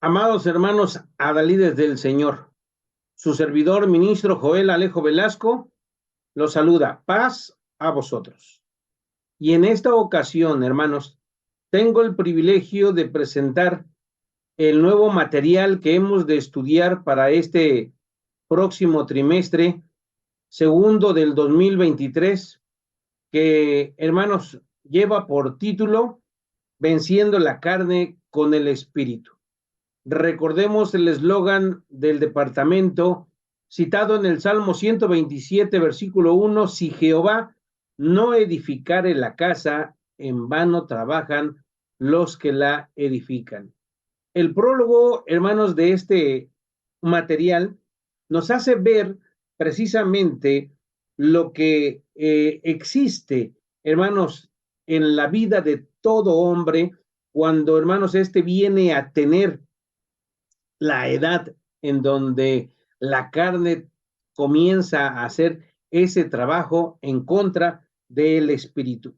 Amados hermanos adalides del Señor, su servidor ministro Joel Alejo Velasco los saluda. Paz a vosotros. Y en esta ocasión, hermanos, tengo el privilegio de presentar el nuevo material que hemos de estudiar para este próximo trimestre, segundo del 2023, que, hermanos, lleva por título Venciendo la carne con el espíritu. Recordemos el eslogan del departamento citado en el Salmo 127, versículo 1: si Jehová no edificare la casa, en vano trabajan los que la edifican. El prólogo, hermanos, de este material nos hace ver precisamente lo que existe, hermanos, en la vida de todo hombre cuando, hermanos, viene a tener la edad en donde la carne comienza a hacer ese trabajo en contra del espíritu.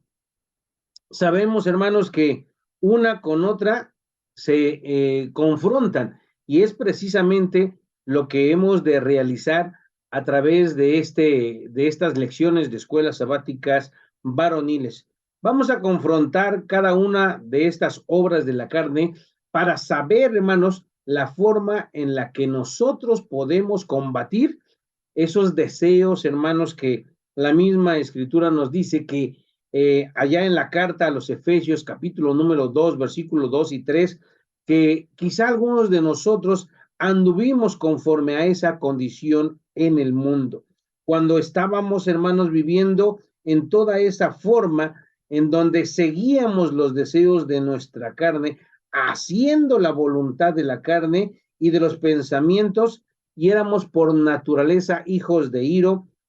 Sabemos, hermanos, que una con otra se confrontan, y es precisamente lo que hemos de realizar a través de estas lecciones de escuelas sabáticas varoniles. Vamos a confrontar cada una de estas obras de la carne para saber, hermanos, la forma en la que nosotros podemos combatir esos deseos, hermanos, que la misma escritura nos dice que allá en la carta a los Efesios, capítulo número 2, versículos 2 y 3, que quizá algunos de nosotros anduvimos conforme a esa condición en el mundo, cuando estábamos, hermanos, viviendo en toda esa forma en donde seguíamos los deseos de nuestra carne, haciendo la voluntad de la carne y de los pensamientos, y éramos por naturaleza hijos de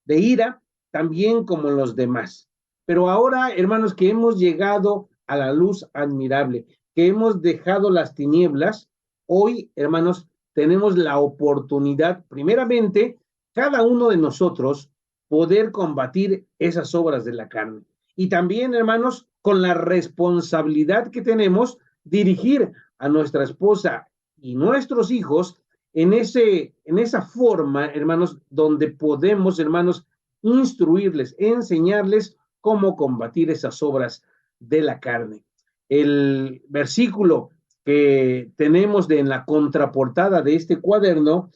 ira, también como los demás. Pero ahora, hermanos, que hemos llegado a la luz admirable, que hemos dejado las tinieblas, hoy, hermanos, tenemos la oportunidad, primeramente, cada uno de nosotros, poder combatir esas obras de la carne. Y también, hermanos, con la responsabilidad que tenemos, dirigir a nuestra esposa y nuestros hijos en esa forma, hermanos, donde podemos, hermanos, instruirles, enseñarles cómo combatir esas obras de la carne. El versículo que tenemos en la contraportada de este cuaderno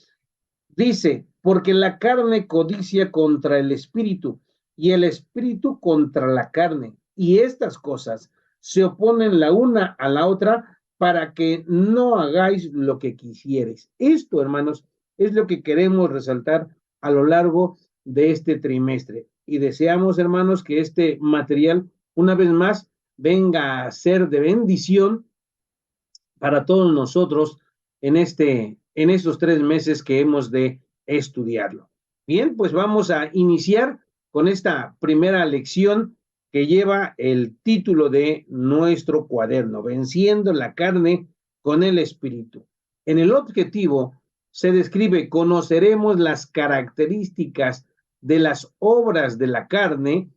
dice: porque la carne codicia contra el espíritu y el espíritu contra la carne, y estas cosas se oponen la una a la otra para que no hagáis lo que quisieres. Esto, hermanos, es lo que queremos resaltar a lo largo de este trimestre, y deseamos, hermanos, que este material una vez más venga a ser de bendición para todos nosotros en estos 3 meses que hemos de estudiarlo. Bien, pues vamos a iniciar con esta primera lección que lleva el título de nuestro cuaderno: Venciendo la carne con el espíritu. En el objetivo se describe: conoceremos las características de las obras de la carne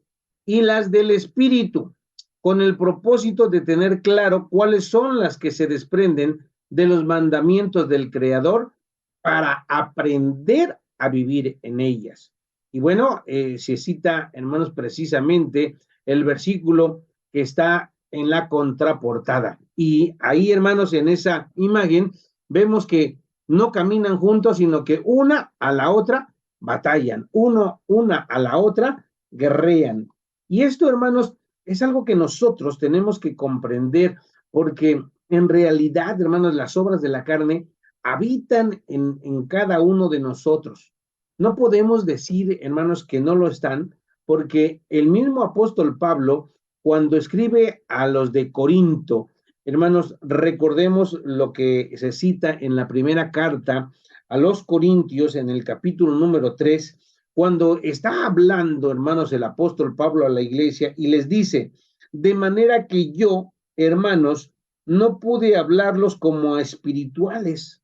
y las del espíritu, con el propósito de tener claro cuáles son las que se desprenden de los mandamientos del Creador para aprender a vivir en ellas. Y bueno, se cita, hermanos, precisamente el versículo que está en la contraportada. Y ahí, hermanos, en esa imagen vemos que no caminan juntos, sino que una a la otra batallan, una a la otra guerrean. Y esto, hermanos, es algo que nosotros tenemos que comprender, porque en realidad, hermanos, las obras de la carne habitan en cada uno de nosotros. No podemos decir, hermanos, que no lo están, porque el mismo apóstol Pablo, cuando escribe a los de Corinto, hermanos, recordemos lo que se cita en la primera carta a los Corintios, en el capítulo número 3, cuando está hablando, hermanos, el apóstol Pablo a la iglesia y les dice: de manera que yo, hermanos, no pude hablarlos como a espirituales,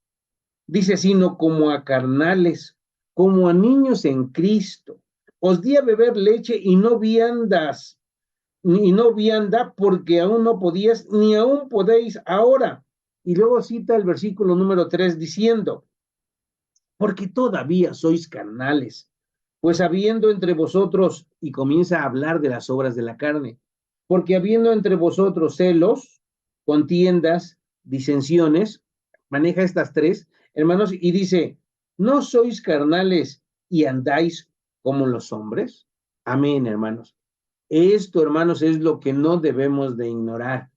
dice, sino como a carnales, como a niños en Cristo. Os di a beber leche y no vianda, porque aún no podías, ni aún podéis ahora, Y luego cita el versículo número 3 diciendo, porque todavía sois carnales, pues habiendo entre vosotros, y comienza a hablar de las obras de la carne, porque habiendo entre vosotros celos, contiendas, disensiones, maneja estas tres, hermanos, y dice, ¿no sois carnales y andáis como los hombres? Amén, hermanos. Esto, hermanos, es lo que no debemos de ignorar,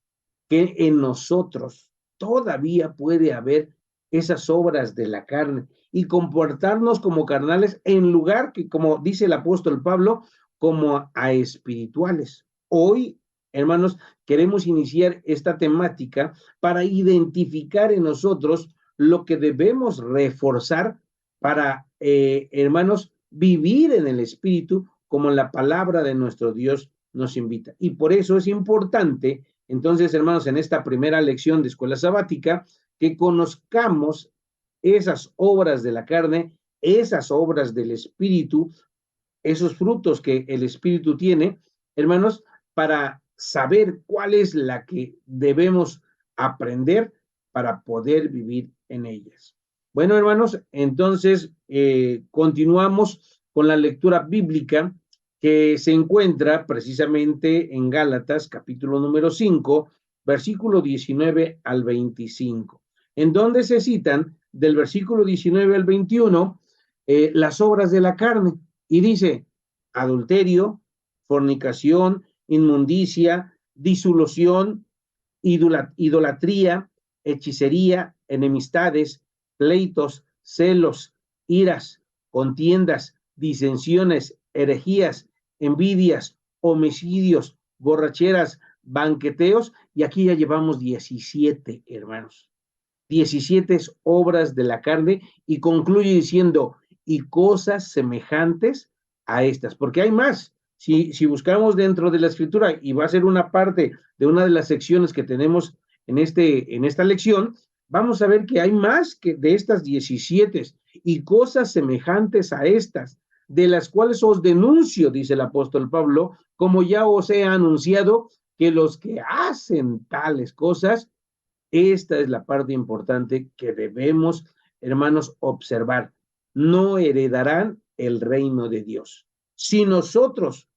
que en nosotros todavía puede haber esas obras de la carne y comportarnos como carnales en lugar que, como dice el apóstol Pablo, como a espirituales. Hoy, hermanos, queremos iniciar esta temática para identificar en nosotros lo que debemos reforzar para, hermanos, vivir en el espíritu como la palabra de nuestro Dios nos invita. Y por eso es importante, entonces, hermanos, en esta primera lección de escuela sabática, que conozcamos esas obras de la carne, esas obras del espíritu, esos frutos que el espíritu tiene, hermanos, para saber cuál es la que debemos aprender para poder vivir en ellas. Bueno, hermanos, entonces continuamos con la lectura bíblica que se encuentra precisamente en Gálatas, capítulo número 5, versículo 19 al 25, en donde se citan del versículo 19 al 21 las obras de la carne. Y dice, adulterio, fornicación, inmundicia, disolución, idolatría, hechicería, enemistades, pleitos, celos, iras, contiendas, disensiones, herejías, envidias, homicidios, borracheras, banqueteos, y aquí ya llevamos 17, hermanos. 17 obras de la carne, y concluye diciendo, y cosas semejantes a estas, porque hay más. Si buscamos dentro de la escritura, y va a ser una parte de una de las secciones que tenemos en esta lección, vamos a ver que hay más que de estas 17 y cosas semejantes a estas, de las cuales os denuncio, dice el apóstol Pablo, como ya os he anunciado, que los que hacen tales cosas, esta es la parte importante que debemos, hermanos, observar. No heredarán el reino de Dios. Si nosotros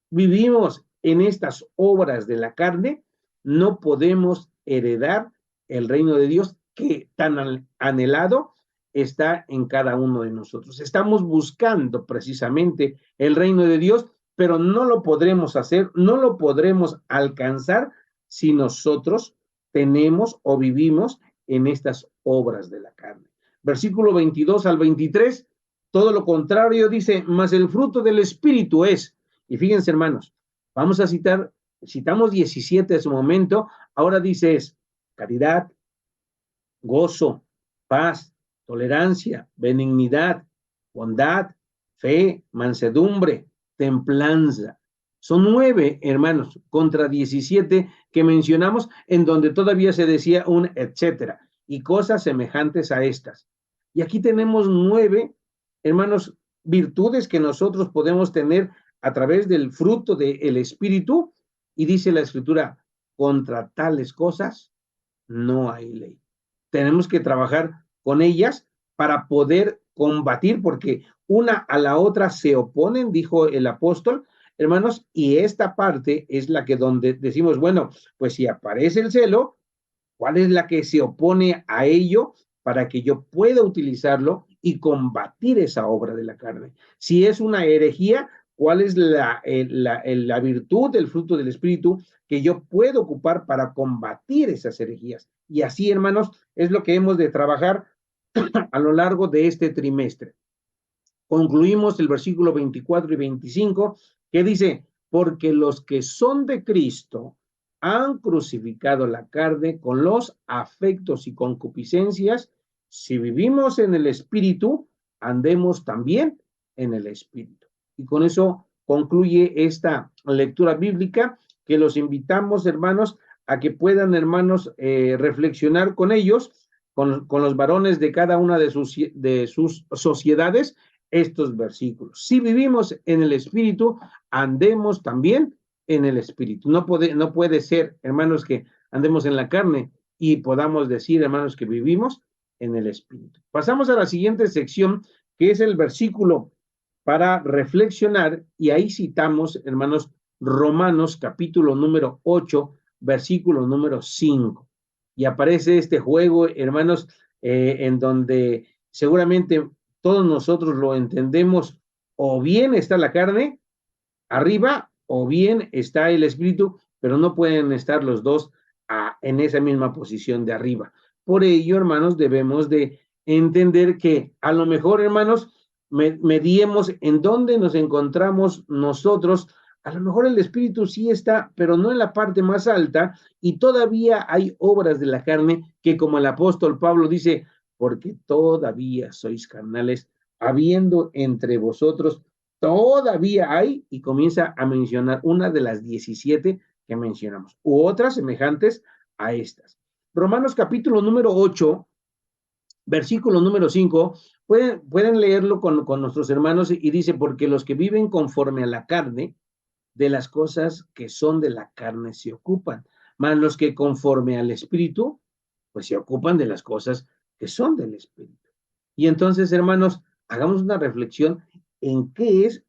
vivimos en estas obras de la carne, no podemos heredar el reino de Dios que tan anhelado está en cada uno de nosotros. Estamos buscando precisamente el reino de Dios, pero no lo podremos hacer, no lo podremos alcanzar si nosotros tenemos o vivimos en estas obras de la carne. Versículo 22 al 23, todo lo contrario dice, mas el fruto del Espíritu es, y fíjense hermanos, vamos a citamos 17 en su momento, ahora dice es caridad, gozo, paz, tolerancia, benignidad, bondad, fe, mansedumbre, templanza. Son 9, hermanos, contra 17 que mencionamos, en donde todavía se decía un etcétera, y cosas semejantes a estas. Y aquí tenemos 9, hermanos, virtudes que nosotros podemos tener a través del fruto del Espíritu, y dice la Escritura, contra tales cosas no hay ley. Tenemos que trabajar con ellas para poder combatir, porque una a la otra se oponen, dijo el apóstol, hermanos, y esta parte es la que donde decimos, bueno, pues si aparece el celo, ¿cuál es la que se opone a ello para que yo pueda utilizarlo y combatir esa obra de la carne? Si es una herejía, ¿cuál es la virtud del fruto del Espíritu que yo puedo ocupar para combatir esas herejías? Y así, hermanos, es lo que hemos de trabajar a lo largo de este trimestre. Concluimos el versículo 24 y 25, que dice, porque los que son de Cristo han crucificado la carne con los afectos y concupiscencias. Si vivimos en el Espíritu, andemos también en el Espíritu. Y con eso concluye esta lectura bíblica, que los invitamos, hermanos, a que puedan, hermanos, reflexionar con ellos, con los varones de cada una de sus sociedades, estos versículos. Si vivimos en el Espíritu, andemos también en el Espíritu. No puede ser, hermanos, que andemos en la carne y podamos decir, hermanos, que vivimos en el Espíritu. Pasamos a la siguiente sección, que es el versículo para reflexionar, y ahí citamos, hermanos, Romanos capítulo número 8, versículo número 5. Y aparece este juego, hermanos, en donde seguramente todos nosotros lo entendemos, o bien está la carne arriba, o bien está el espíritu, pero no pueden estar los dos en esa misma posición de arriba. Por ello, hermanos, debemos de entender que a lo mejor, hermanos, mediemos en dónde nos encontramos nosotros. A lo mejor el espíritu sí está, pero no en la parte más alta, y todavía hay obras de la carne que, como el apóstol Pablo dice, porque todavía sois carnales, habiendo entre vosotros todavía hay, y comienza a mencionar una de las 17 que mencionamos, u otras semejantes a estas. Romanos capítulo número 8, versículo número 5, pueden leerlo con nuestros hermanos, y dice, porque los que viven conforme a la carne, de las cosas que son de la carne se ocupan, más los que conforme al Espíritu, pues se ocupan de las cosas que son del Espíritu. Y entonces, hermanos, hagamos una reflexión en qué es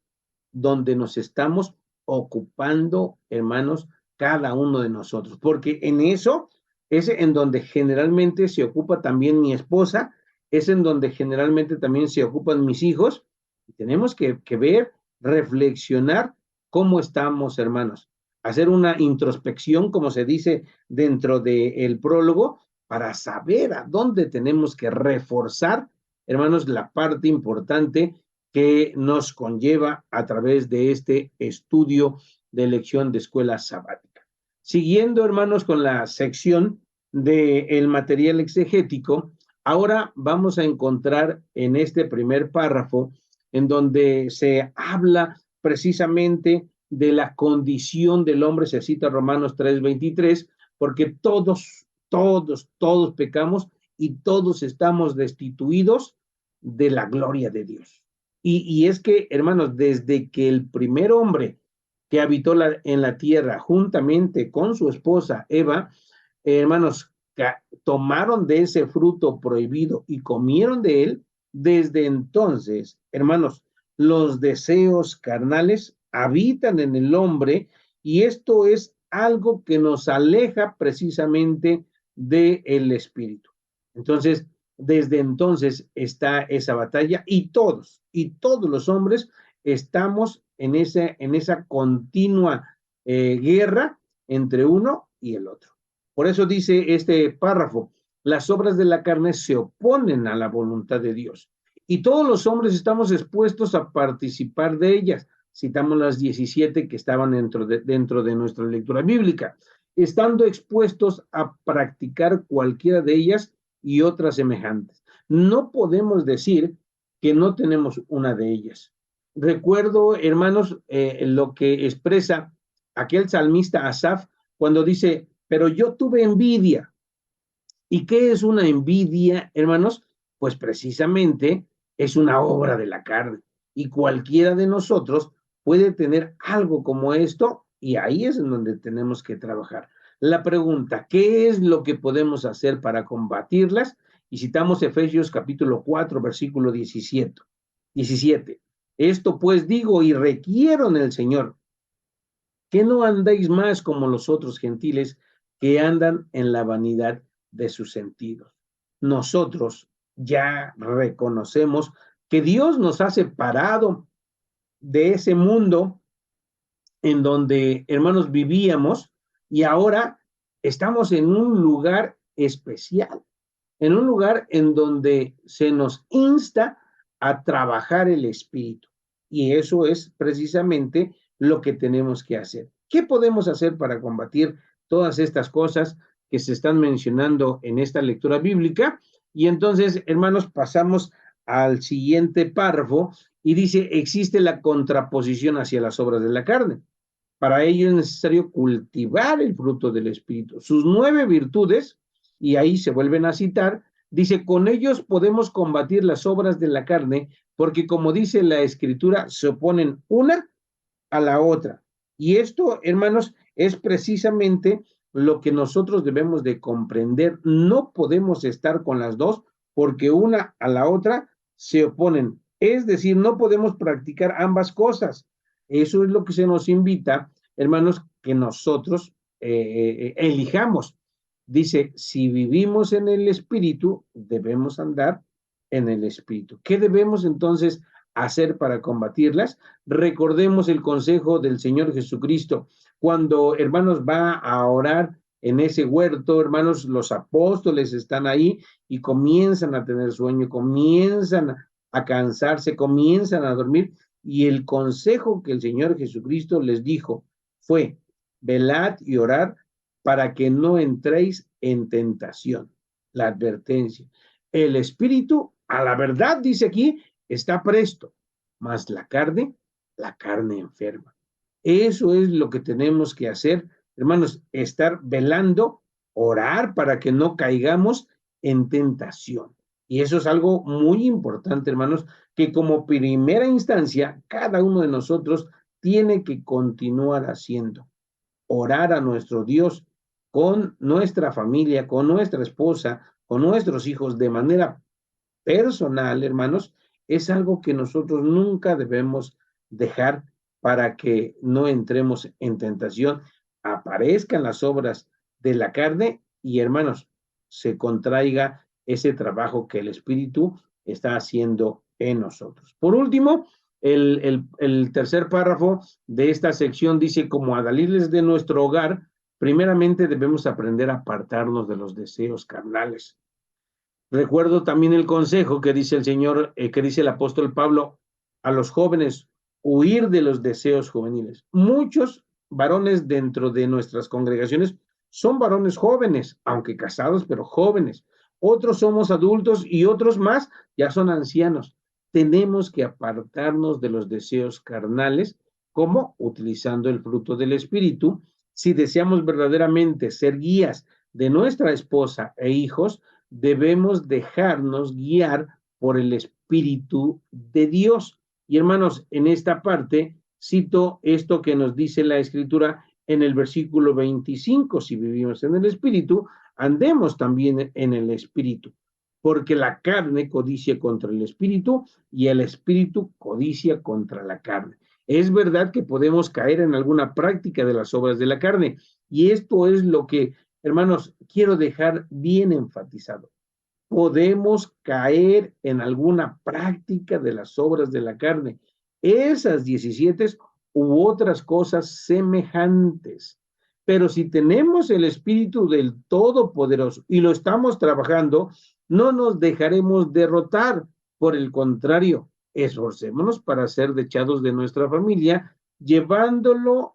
donde nos estamos ocupando, hermanos, cada uno de nosotros, porque en eso es en donde generalmente se ocupa también mi esposa, es en donde generalmente también se ocupan mis hijos, y tenemos que ver, reflexionar cómo estamos, hermanos, hacer una introspección, como se dice dentro del prólogo, para saber a dónde tenemos que reforzar, hermanos, la parte importante que nos conlleva a través de este estudio de elección de escuela sabática. Siguiendo, hermanos, con la sección del material exegético, ahora vamos a encontrar en este primer párrafo, en donde se habla precisamente de la condición del hombre, se cita Romanos 3:23, porque todos pecamos y todos estamos destituidos de la gloria de Dios. Y es que, hermanos, desde que el primer hombre que habitó en la tierra juntamente con su esposa Eva, hermanos, tomaron de ese fruto prohibido y comieron de él, desde entonces, hermanos, los deseos carnales habitan en el hombre, y esto es algo que nos aleja precisamente del espíritu. Entonces, desde entonces está esa batalla, y todos los hombres estamos en esa continua guerra entre uno y el otro. Por eso dice este párrafo, las obras de la carne se oponen a la voluntad de Dios, y todos los hombres estamos expuestos a participar de ellas. Citamos las 17 que estaban dentro de nuestra lectura bíblica, estando expuestos a practicar cualquiera de ellas y otras semejantes. No podemos decir que no tenemos una de ellas. Recuerdo, hermanos, lo que expresa aquel salmista Asaf cuando dice, pero yo tuve envidia. ¿Y qué es una envidia, hermanos? Pues precisamente es una obra de la carne, y cualquiera de nosotros puede tener algo como esto, y ahí es en donde tenemos que trabajar. La pregunta, ¿qué es lo que podemos hacer para combatirlas? Y citamos Efesios capítulo 4, versículo 17. Esto pues digo y requiero en el Señor, que no andéis más como los otros gentiles que andan en la vanidad de sus sentidos. Nosotros ya reconocemos que Dios nos ha separado de ese mundo en donde, hermanos, vivíamos, y ahora estamos en un lugar especial, en un lugar en donde se nos insta a trabajar el espíritu. Y eso es precisamente lo que tenemos que hacer. ¿Qué podemos hacer para combatir todas estas cosas que se están mencionando en esta lectura bíblica? Y entonces, hermanos, pasamos al siguiente párrafo, y dice, existe la contraposición hacia las obras de la carne. Para ello es necesario cultivar el fruto del Espíritu, sus 9 virtudes, y ahí se vuelven a citar, dice, con ellos podemos combatir las obras de la carne, porque como dice la Escritura, se oponen una a la otra. Y esto, hermanos, es precisamente lo que nosotros debemos de comprender. No podemos estar con las dos porque una a la otra se oponen. Es decir, no podemos practicar ambas cosas. Eso es lo que se nos invita, hermanos, que nosotros elijamos. Dice, si vivimos en el Espíritu, debemos andar en el Espíritu. ¿Qué debemos entonces hacer para combatirlas? Recordemos el consejo del Señor Jesucristo. Cuando, hermanos, va a orar en ese huerto, hermanos, los apóstoles están ahí y comienzan a tener sueño, comienzan a cansarse, comienzan a dormir, y el consejo que el Señor Jesucristo les dijo fue, velad y orad para que no entréis en tentación. La advertencia. El espíritu, a la verdad, dice aquí, está presto, mas la carne enferma. Eso es lo que tenemos que hacer, hermanos, estar velando, orar para que no caigamos en tentación. Y eso es algo muy importante, hermanos, que como primera instancia, cada uno de nosotros tiene que continuar haciendo. Orar a nuestro Dios con nuestra familia, con nuestra esposa, con nuestros hijos de manera personal, hermanos, es algo que nosotros nunca debemos dejar para que no entremos en tentación, aparezcan las obras de la carne y, hermanos, se contraiga ese trabajo que el Espíritu está haciendo en nosotros. Por último, el tercer párrafo de esta sección dice, como adalides de nuestro hogar, primeramente debemos aprender a apartarnos de los deseos carnales. Recuerdo también el consejo que dice el Señor, que dice el apóstol Pablo a los jóvenes, huir de los deseos juveniles. Muchos varones dentro de nuestras congregaciones son varones jóvenes, aunque casados, pero jóvenes. Otros somos adultos y otros más ya son ancianos. Tenemos que apartarnos de los deseos carnales, como utilizando el fruto del Espíritu. Si deseamos verdaderamente ser guías de nuestra esposa e hijos, debemos dejarnos guiar por el Espíritu de Dios. Y hermanos, en esta parte cito esto que nos dice la Escritura en el versículo 25, si vivimos en el Espíritu, andemos también en el Espíritu, porque la carne codicia contra el Espíritu y el Espíritu codicia contra la carne. Es verdad que podemos caer en alguna práctica de las obras de la carne, y esto es lo que, hermanos, quiero dejar bien enfatizado. Podemos caer en alguna práctica de las obras de la carne, esas 17 u otras cosas semejantes. Pero si tenemos el Espíritu del Todopoderoso y lo estamos trabajando, no nos dejaremos derrotar. Por el contrario, esforcémonos para ser dechados de nuestra familia, llevándolos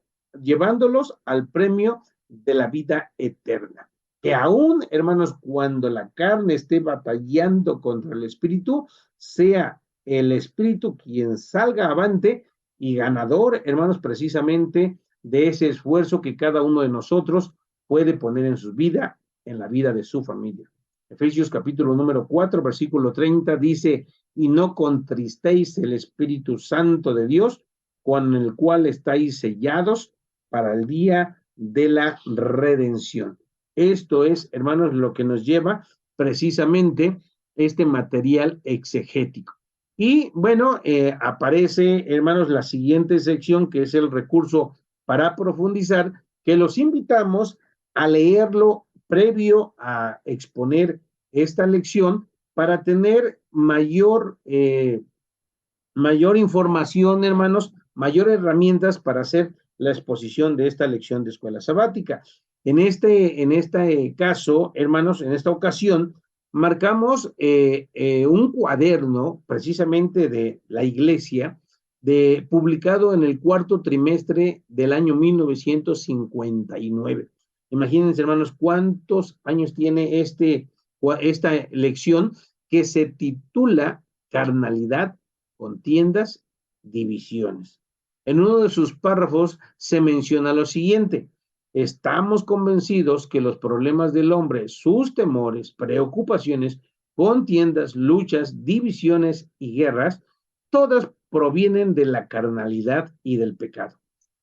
al premio de la vida eterna. Que aún, hermanos, cuando la carne esté batallando contra el Espíritu, sea el Espíritu quien salga avante y ganador, hermanos, precisamente de ese esfuerzo que cada uno de nosotros puede poner en su vida, en la vida de su familia. Efesios capítulo número 4, versículo 30 dice, y no contristéis el Espíritu Santo de Dios, con el cual estáis sellados para el día de la redención. Esto es, hermanos, lo que nos lleva precisamente este material exegético. Y bueno, aparece, hermanos, la siguiente sección, que es el recurso para profundizar, que los invitamos a leerlo previo a exponer esta lección para tener mayor información, hermanos, mayor herramientas para hacer la exposición de esta lección de escuela sabática. En este caso, hermanos, en esta ocasión, marcamos un cuaderno precisamente de la iglesia, publicado en el cuarto trimestre del año 1959. Imagínense, hermanos, cuántos años tiene esta lección que se titula Carnalidad, contiendas, divisiones. En uno de sus párrafos se menciona lo siguiente: estamos convencidos que los problemas del hombre, sus temores, preocupaciones, contiendas, luchas, divisiones y guerras, todas provienen de la carnalidad y del pecado.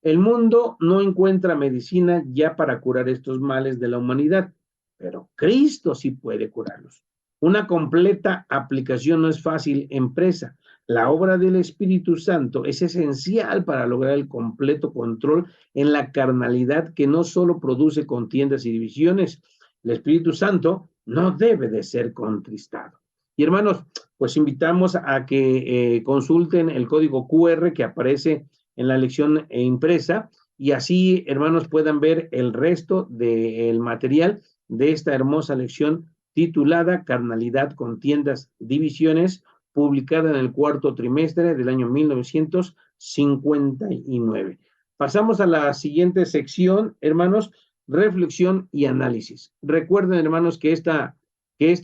El mundo no encuentra medicina ya para curar estos males de la humanidad, pero Cristo sí puede curarlos. Una completa aplicación no es fácil empresa. La obra del Espíritu Santo es esencial para lograr el completo control en la carnalidad que no solo produce contiendas y divisiones. El Espíritu Santo no debe de ser contristado. Y hermanos, pues invitamos a que consulten el código QR que aparece en la lección impresa y así, hermanos, puedan ver el resto del material de esta hermosa lección titulada Carnalidad, Contiendas, Divisiones, publicada en el cuarto trimestre del año 1959. Pasamos a la siguiente sección, hermanos, reflexión y análisis. Recuerden, hermanos, que esta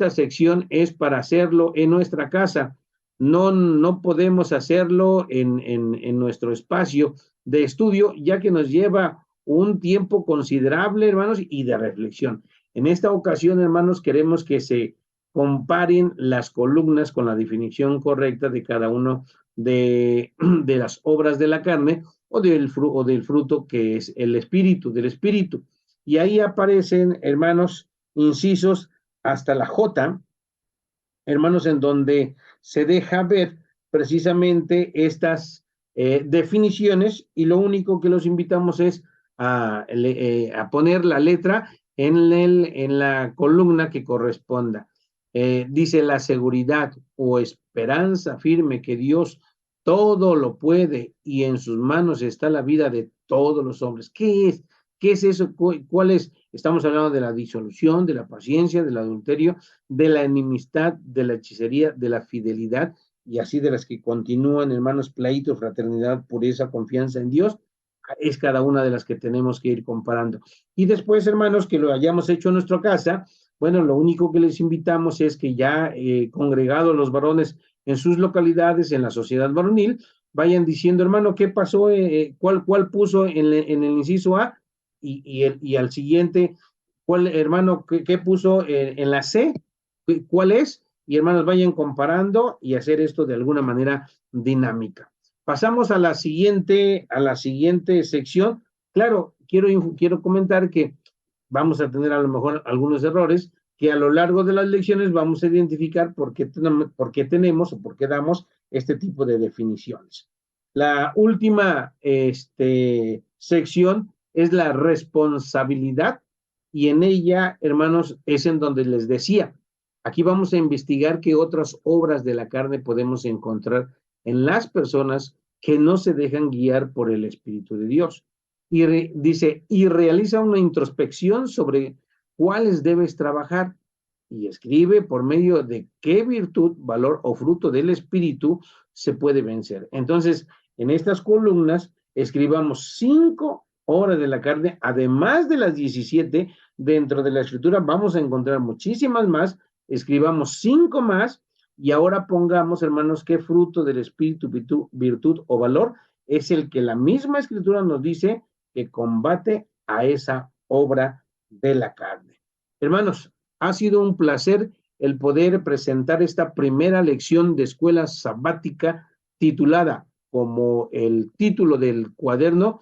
sección es para hacerlo en nuestra casa. No podemos hacerlo en nuestro espacio de estudio, ya que nos lleva un tiempo considerable, hermanos, y de reflexión. En esta ocasión, hermanos, queremos que se comparen las columnas con la definición correcta de cada uno de las obras de la carne o del fruto que es el espíritu, del espíritu. Y ahí aparecen, hermanos, incisos hasta la J, hermanos, en donde se deja ver precisamente estas definiciones y lo único que los invitamos es a poner la letra en la columna que corresponda. Dice la seguridad o esperanza firme que Dios todo lo puede y en sus manos está la vida de todos los hombres. ¿Qué es? ¿Qué es eso? ¿Cuál es? Estamos hablando de la disolución, de la paciencia, del adulterio, de la enemistad, de la hechicería, de la fidelidad, y así de las que continúan, hermanos, pleito, fraternidad, pureza, confianza en Dios, es cada una de las que tenemos que ir comparando. Y después, hermanos, que lo hayamos hecho en nuestra casa, bueno, lo único que les invitamos es que ya congregados los varones en sus localidades, en la sociedad varonil, vayan diciendo, hermano, ¿qué pasó? ¿Cuál puso en el inciso A? Y al siguiente, ¿cuál, hermano, qué puso en la C? ¿Cuál es? Y hermanos, vayan comparando y hacer esto de alguna manera dinámica. Pasamos a la siguiente sección. Claro, quiero comentar que vamos a tener a lo mejor algunos errores que a lo largo de las lecciones vamos a identificar por qué tenemos o por qué damos este tipo de definiciones. La última sección es la responsabilidad y en ella, hermanos, es en donde les decía, aquí vamos a investigar qué otras obras de la carne podemos encontrar en las personas que no se dejan guiar por el Espíritu de Dios. Y dice, y realiza una introspección sobre cuáles debes trabajar y escribe por medio de qué virtud, valor o fruto del Espíritu se puede vencer. Entonces, en estas columnas escribamos 5 obras de la carne, además de las 17, dentro de la escritura vamos a encontrar muchísimas más, escribamos 5 más, y ahora pongamos, hermanos, qué fruto del Espíritu, virtud o valor es el que la misma escritura nos dice que combate a esa obra de la carne. Hermanos, ha sido un placer el poder presentar esta primera lección de escuela sabática titulada, como el título del cuaderno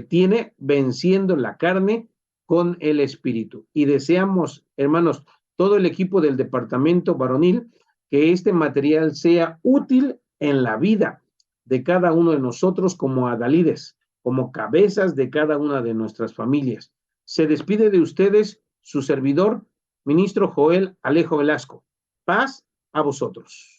tiene, Venciendo la carne con el Espíritu. Y deseamos, hermanos, todo el equipo del departamento varonil, que este material sea útil en la vida de cada uno de nosotros como adalides, como cabezas de cada una de nuestras familias. Se despide de ustedes su servidor, ministro Joel Alejo Velasco. Paz a vosotros.